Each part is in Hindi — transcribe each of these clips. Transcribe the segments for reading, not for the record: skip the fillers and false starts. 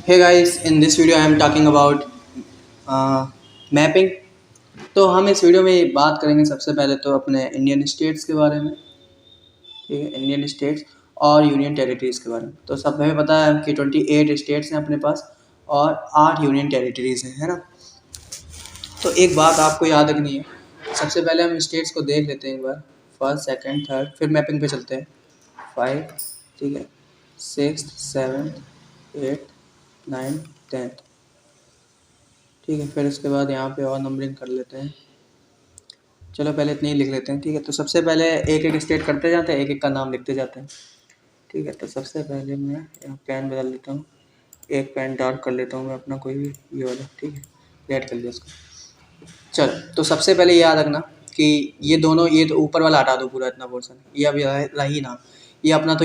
Hey guys, in this video I am talking about mapping. तो हम इस वीडियो में बात करेंगे सबसे पहले तो अपने इंडियन स्टेट्स के बारे में। ठीक है, इंडियन स्टेट्स और यूनियन टेरिटरीज़ के बारे में। तो सब हमें पता है कि 28 स्टेट्स हैं अपने पास और 8 यूनियन टेरिटरीज़ हैं, है ना। तो एक बात आपको याद रखनी है, सबसे पहले हम स्टेट्स को देख लेते हैं एक बार, फर्स्ट सेकंड थर्ड, फिर मैपिंग पे चलते हैं। 5, ठीक है, 6, 7, 8, 9, 10, ठीक है। फिर उसके बाद यहाँ पे और नंबरिंग कर लेते हैं। चलो पहले इतने ही लिख लेते हैं, ठीक है। तो सबसे पहले एक एक स्टेट करते जाते हैं, एक एक का नाम लिखते जाते हैं, ठीक है। तो सबसे पहले मैं यहाँ पेन बदल देता हूँ, एक पेन डार्क कर लेता हूँ मैं अपना, कोई भी ये वाला, ठीक है, रेड कर लिया इसको। चलो, तो सबसे पहले याद रखना कि ये दोनों, ये तो ऊपर वाला हटा दो पूरा, इतना पोर्सन ये अब रहा ही ना, ये अपना तो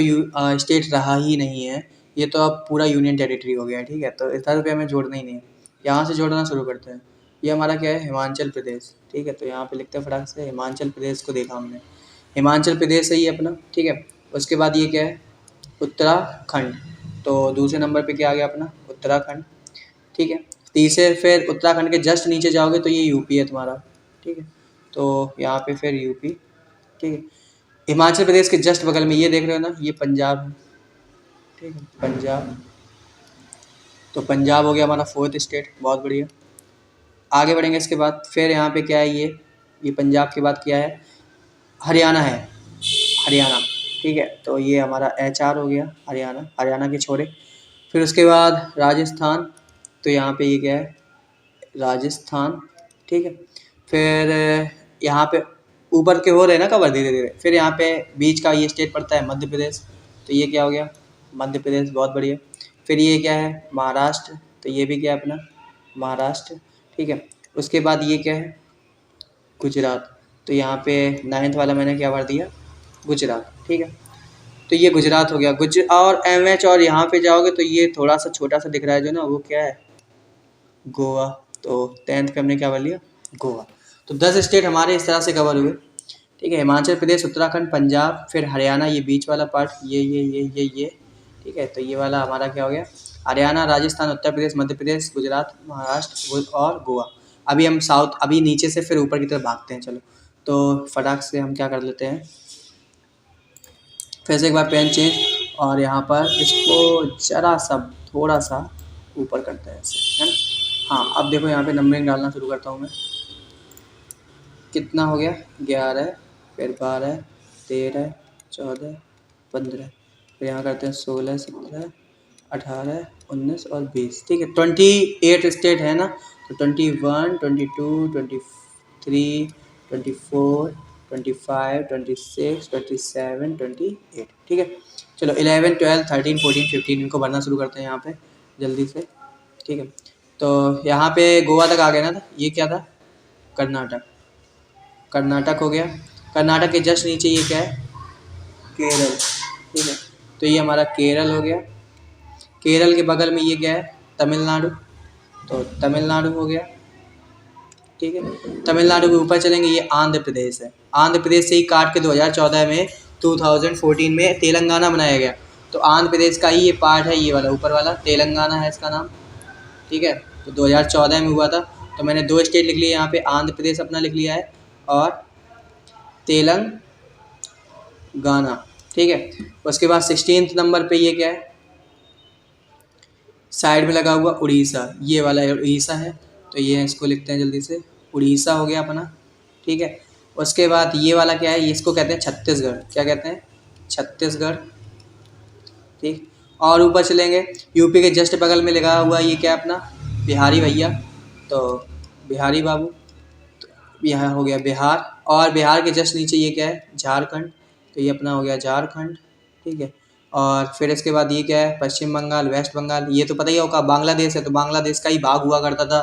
स्टेट रहा ही नहीं है, ये तो अब पूरा यूनियन टेरिटरी हो गया है, ठीक है। तो इधर पे हमें जोड़ना ही नहीं है, यहाँ से जोड़ना शुरू करते हैं। ये हमारा क्या है, हिमाचल प्रदेश, ठीक है। तो यहाँ पे लिखते हैं फटाक से, हिमाचल प्रदेश को देखा हमने, हिमाचल प्रदेश है ये अपना, ठीक है। उसके बाद ये क्या है, उत्तराखंड। तो दूसरे नंबर पे क्या आ गया अपना, उत्तराखंड, ठीक है। तीसरे फिर उत्तराखंड के जस्ट नीचे जाओगे तो ये यूपी है तुम्हारा, ठीक है। तो यहाँ पे फिर यूपी, ठीक है। हिमाचल प्रदेश के जस्ट बगल में ये देख रहे हो ना, ये पंजाब है, ठीक है, पंजाब। तो पंजाब हो गया हमारा फोर्थ स्टेट, बहुत बढ़िया। आगे बढ़ेंगे इसके बाद, फिर यहाँ पे क्या है, ये पंजाब के बाद क्या है, हरियाणा है, हरियाणा, ठीक है। तो ये हमारा HR हो गया, हरियाणा, हरियाणा के छोरे। फिर उसके बाद राजस्थान, तो यहाँ पे ये क्या है, राजस्थान, ठीक है। फिर यहाँ पे ऊपर के हो रहे हैं ना कवर धीरे धीरे, फिर यहाँ पे बीच का ये स्टेट पड़ता है मध्य प्रदेश, तो ये क्या हो गया, मध्य प्रदेश, बहुत बढ़िया। फिर ये क्या है, महाराष्ट्र, तो ये भी क्या है अपना, महाराष्ट्र, ठीक है। उसके बाद ये क्या है, गुजरात, तो यहाँ पे 9th वाला मैंने क्या भर दिया, गुजरात, ठीक है। तो ये गुजरात हो गया, और MH, और यहाँ पे जाओगे तो ये थोड़ा सा छोटा सा दिख रहा है जो ना, वो क्या है, गोवा। तो 10th पे हमने क्या कर लिया, गोवा। तो 10 स्टेट हमारे इस तरह से कवर हुए, ठीक है। हिमाचल प्रदेश, उत्तराखंड, पंजाब, फिर हरियाणा, ये बीच वाला पार्ट, ये, ठीक है। तो ये वाला हमारा क्या हो गया, हरियाणा, राजस्थान, उत्तर प्रदेश, मध्य प्रदेश, गुजरात, महाराष्ट्र और गोवा। अभी हम साउथ, अभी नीचे से फिर ऊपर की तरफ भागते हैं, चलो। तो फटाक से हम क्या कर लेते हैं, फिर से एक बार पेन चेंज, और यहाँ पर इसको जरा सा थोड़ा सा ऊपर करते हैं ऐसे, है ना। हाँ, अब देखो यहाँ पे नंबरिंग डालना शुरू करता हूँ मैं। कितना हो गया, 11, फिर 12, 13, 14, 15, फिर यहाँ करते हैं 16, 17, 18, 19 और 20, ठीक है। 28 स्टेट है ना। तो 21, 22, 23, 24, 25, 26, 27, 28, ठीक है। चलो 11, 12, 13, 14, 15 इनको भरना शुरू करते हैं यहाँ पे जल्दी से, ठीक है। तो यहाँ पे गोवा तक आ गए ना, ये क्या था, कर्नाटक, कर्नाटक हो गया। कर्नाटक के जस्ट नीचे ये क्या है, केरल, ठीक है। तो ये हमारा केरल हो गया। केरल के बगल में ये क्या है, तमिलनाडु, तो तमिलनाडु हो गया, ठीक है। तमिलनाडु के ऊपर चलेंगे, ये आंध्र प्रदेश है। आंध्र प्रदेश से ही काट के 2014 में, 2014 में तेलंगाना बनाया गया। तो आंध्र प्रदेश का ही ये पार्ट है, ये वाला ऊपर वाला, तेलंगाना है इसका नाम, ठीक है। तो 2014 में हुआ था। तो मैंने 2 स्टेट लिख लिए यहाँ पे, आंध्र प्रदेश अपना लिख लिया है और तेलंगाना, ठीक है। उसके बाद 16th नंबर पे ये क्या है, साइड में लगा हुआ उड़ीसा, ये वाला उड़ीसा है। तो ये इसको लिखते हैं जल्दी से, उड़ीसा हो गया अपना, ठीक है। उसके बाद ये वाला क्या है, इसको कहते हैं छत्तीसगढ़, क्या कहते हैं, छत्तीसगढ़, ठीक। और ऊपर चलेंगे, यूपी के जस्ट बगल में लगा हुआ ये क्या है अपना, बिहारी भैया, तो बिहारी बाबू, यहाँ हो गया बिहार। और बिहार के जस्ट नीचे ये क्या है, झारखंड, तो ये अपना हो गया झारखंड, ठीक है। और फिर इसके बाद ये क्या है, पश्चिम बंगाल, वेस्ट बंगाल, ये तो पता ही होगा, बांग्लादेश है, तो बांग्लादेश का ही भाग हुआ करता था।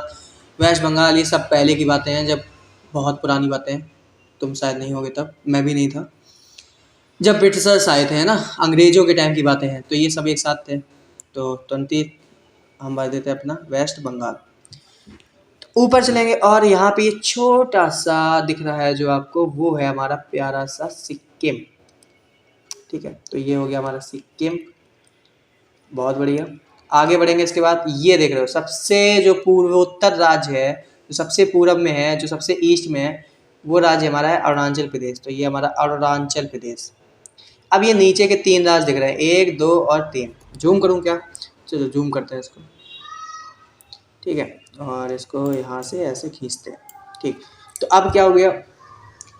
वेस्ट बंगाल, ये सब पहले की बातें हैं, जब बहुत पुरानी बातें हैं, तुम शायद नहीं होगे तब, मैं भी नहीं था जब ब्रिटिशर्स आए थे, है ना, अंग्रेज़ों के टाइम की बातें हैं। तो ये सब एक साथ थे। तो 20 हम भर देते हैं अपना वेस्ट बंगाल। ऊपर चलेंगे और यहाँ पे ये छोटा सा दिख रहा है जो आपको, वो है हमारा प्यारा सा सिक्किम, ठीक है। तो ये हो गया हमारा सिक्किम, बहुत बढ़िया। आगे बढ़ेंगे इसके बाद ये देख रहे हो सबसे जो पूर्वोत्तर राज्य है, जो सबसे पूरब में है, जो सबसे ईस्ट में है, वो राज्य हमारा है अरुणाचल प्रदेश। तो ये हमारा अरुणाचल प्रदेश। अब ये नीचे के 3 राज्य दिख रहे हैं, 1 2 और 3। जूम करूँ क्या? चलो जूम करते हैं इसको, ठीक है, और इसको यहाँ से ऐसे खींचते हैं, ठीक। तो अब क्या हो गया,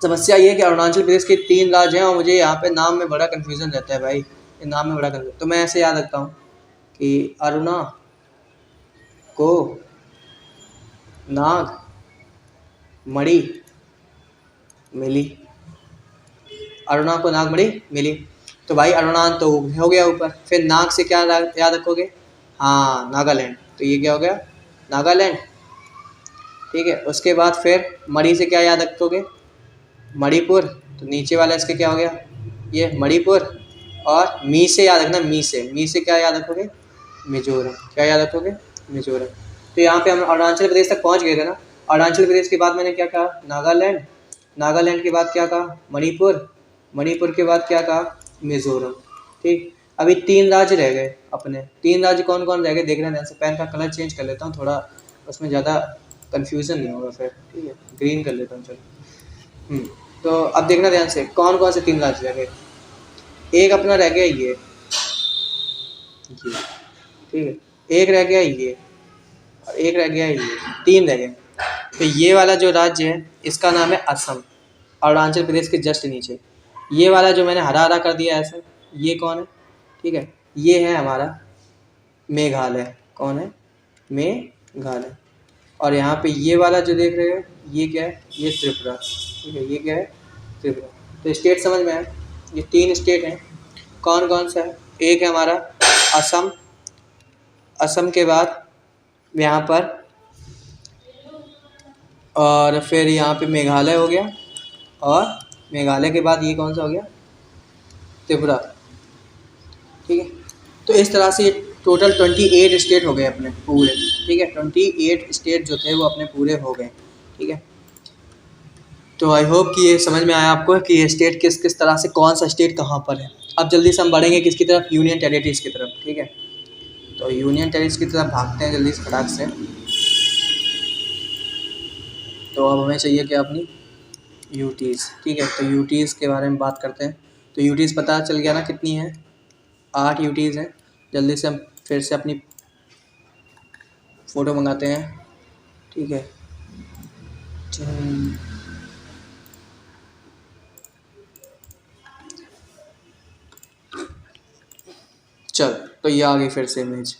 समस्या ये है कि अरुणाचल प्रदेश के 3 राज्य हैं और मुझे यहाँ पे नाम में बड़ा कन्फ्यूज़न रहता है भाई, ये नाम में बड़ा कन्फ्यूजन। तो मैं ऐसे याद रखता हूँ कि अरुणा को नाग मणि मिली, अरुणा को नाग मणि मिली। तो भाई अरुणान तो हो गया ऊपर, फिर नाग से क्या याद रखोगे? हाँ, नागालैंड। तो ये क्या हो गया? नागालैंड, ठीक है। उसके बाद फिर मणि से क्या याद रखोगे? मणिपुर। तो नीचे वाला इसके क्या हो गया? ये मणिपुर। और मी से याद रखना, मी से क्या याद रखोगे? मिजोरम। क्या याद रखोगे? मिजोरम। तो यहाँ पे हम अरुणाचल प्रदेश तक पहुँच गए थे ना। अरुणाचल प्रदेश के बाद मैंने क्या कहा? नागालैंड। नागालैंड के बाद क्या कहा? मणिपुर। मणिपुर के बाद क्या कहा? मिजोरम, ठीक। अभी 3 राज्य रह गए अपने। 3 राज्य कौन कौन रह गए देख रहे हैं? जैसे पेन का कलर चेंज कर लेता हूँ, थोड़ा उसमें ज़्यादा कन्फ्यूज़न नहीं होगा फिर, ठीक है। ग्रीन कर लेता हूँ, चलो। तो अब देखना ध्यान से, कौन कौन से 3 राज्य रह गए। एक अपना रह गया ये, ठीक है। एक रह गया ये, और एक रह गया ये, 3 रह गए। तो ये वाला जो राज्य है इसका नाम है असम, अरुणाचल प्रदेश के जस्ट नीचे। ये वाला जो मैंने हरा हरा कर दिया ऐसे, ये कौन है? ठीक है, ये है हमारा मेघालय। कौन है? मेघालय। और यहाँ पे ये वाला जो देख रहे हो, ये क्या है? ये त्रिपुरा, ठीक है। ये क्या है? त्रिपुरा। तो स्टेट समझ में आए? ये 3 स्टेट हैं। कौन कौन सा है? एक है हमारा असम। असम के बाद यहाँ पर, और फिर यहाँ पे मेघालय हो गया, और मेघालय के बाद ये कौन सा हो गया? त्रिपुरा, ठीक है। तो इस तरह से टोटल 28 स्टेट हो गए अपने पूरे, ठीक है। 28 स्टेट जो थे वो अपने पूरे हो गए, ठीक है। तो आई होप कि ये समझ में आया आपको कि ये स्टेट किस किस तरह से, कौन सा स्टेट कहाँ पर है। अब जल्दी से हम बढ़ेंगे किसकी तरफ? यूनियन टेरिटरीज़ की तरफ, ठीक है। तो यूनियन टेरिटरीज़ की तरफ भागते हैं जल्दी से फटाक से। तो अब हमें चाहिए क्या? अपनी यूटीज़, ठीक है। तो यूटीज़ के बारे में बात करते हैं। तो यूटीज़ पता चल गया ना कितनी है? 8 यूटीज़ हैं। जल्दी से हम फिर से अपनी फ़ोटो मंगाते हैं, ठीक है। चल, तो ये आ गई फिर से इमेज।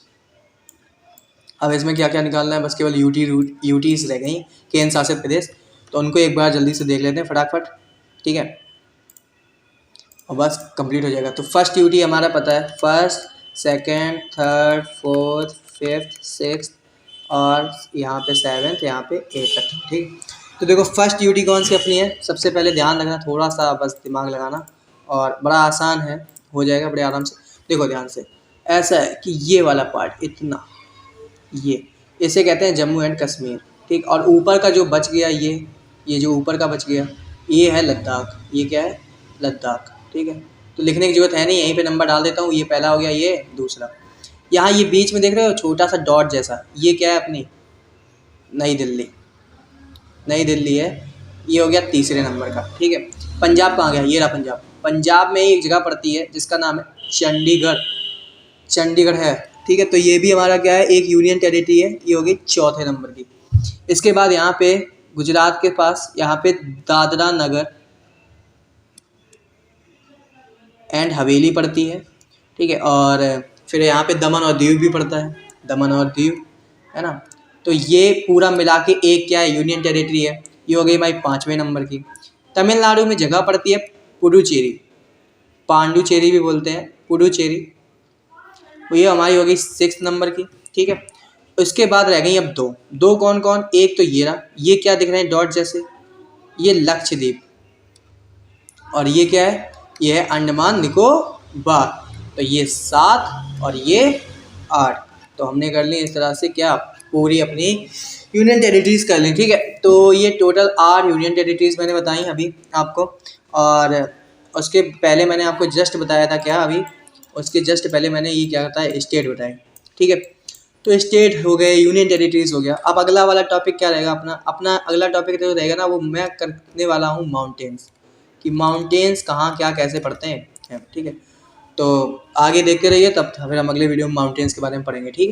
अब इसमें क्या क्या निकालना है? बस केवल यूटीज़ रह गई, केंद्र शासित प्रदेश। तो उनको एक बार जल्दी से देख लेते हैं फटाफट, ठीक है, और बस कंप्लीट हो जाएगा। तो फर्स्ट यूटी हमारा पता है, first, second, third, fourth, fifth, sixth, और यहाँ पे 7th, यहाँ पे 8th तक, ठीक। तो देखो फर्स्ट यूटी कौन सी अपनी है? सबसे पहले ध्यान रखना, थोड़ा सा बस दिमाग लगाना, और बड़ा आसान है, हो जाएगा बड़े आराम से। देखो ध्यान से, ऐसा है कि ये वाला पार्ट इतना, ये इसे कहते हैं जम्मू एंड कश्मीर, ठीक। और ऊपर का जो बच गया, ये जो ऊपर का बच गया, ये है लद्दाख। ये क्या है? लद्दाख, ठीक है। तो लिखने की ज़रूरत है नहीं, यहीं पे नंबर डाल देता हूँ। ये पहला हो गया, ये दूसरा। यहाँ ये बीच में देख रहे हो छोटा सा डॉट जैसा, ये क्या है? अपनी नई दिल्ली, नई दिल्ली है। ये हो गया तीसरे नंबर का, ठीक है। पंजाब कहाँ गया? ये रहा पंजाब। पंजाब में ही एक जगह पड़ती है जिसका नाम है चंडीगढ़, चंडीगढ़ है, ठीक है। तो ये भी हमारा क्या है? एक यूनियन टेरिटरी है। ये हो गई चौथे नंबर की। इसके बाद यहाँ पे गुजरात के पास, यहाँ पे दादरा नगर एंड हवेली पड़ती है, ठीक है। और फिर यहाँ पे दमन और दीव भी पड़ता है, दमन और दीव, है ना। तो ये पूरा मिला के एक क्या है? यूनियन टेरिटरी है। ये हो गई भाई 5वें नंबर की। तमिलनाडु में जगह पड़ती है पुडुचेरी, पांडुचेरी भी बोलते हैं, पुडुचेरी। तो ये हमारी हो गई 6th नंबर की, ठीक है। उसके बाद रह गई अब दो कौन कौन? एक तो ये रहा, ये क्या दिख रहे हैं डॉट जैसे? ये लक्षद्वीप। और ये क्या है? ये है अंडमान निकोबार। तो ये 7 और ये 8। तो हमने कर ली इस तरह से क्या? पूरी अपनी यूनियन टेरिटरीज़ कर ली, ठीक है। तो ये टोटल 8 यूनियन टेरिटरीज़ मैंने बताई अभी आपको। और उसके पहले मैंने आपको जस्ट बताया था क्या? अभी उसके जस्ट पहले मैंने ये क्या होता है? स्टेट बताए। ठीक है। तो स्टेट हो गए, यूनियन टेरिटरीज हो गया। अब अगला वाला टॉपिक क्या रहेगा अपना अपना अगला टॉपिक जो रहेगा ना, वो मैं करने वाला हूँ माउंटेन्स, कि माउंटेन्स कहाँ क्या कैसे पढ़ते हैं, ठीक है। तो आगे देखते रहिए, तब फिर हम अगले वीडियो में माउंटेन्स के बारे में पढ़ेंगे, ठीक है।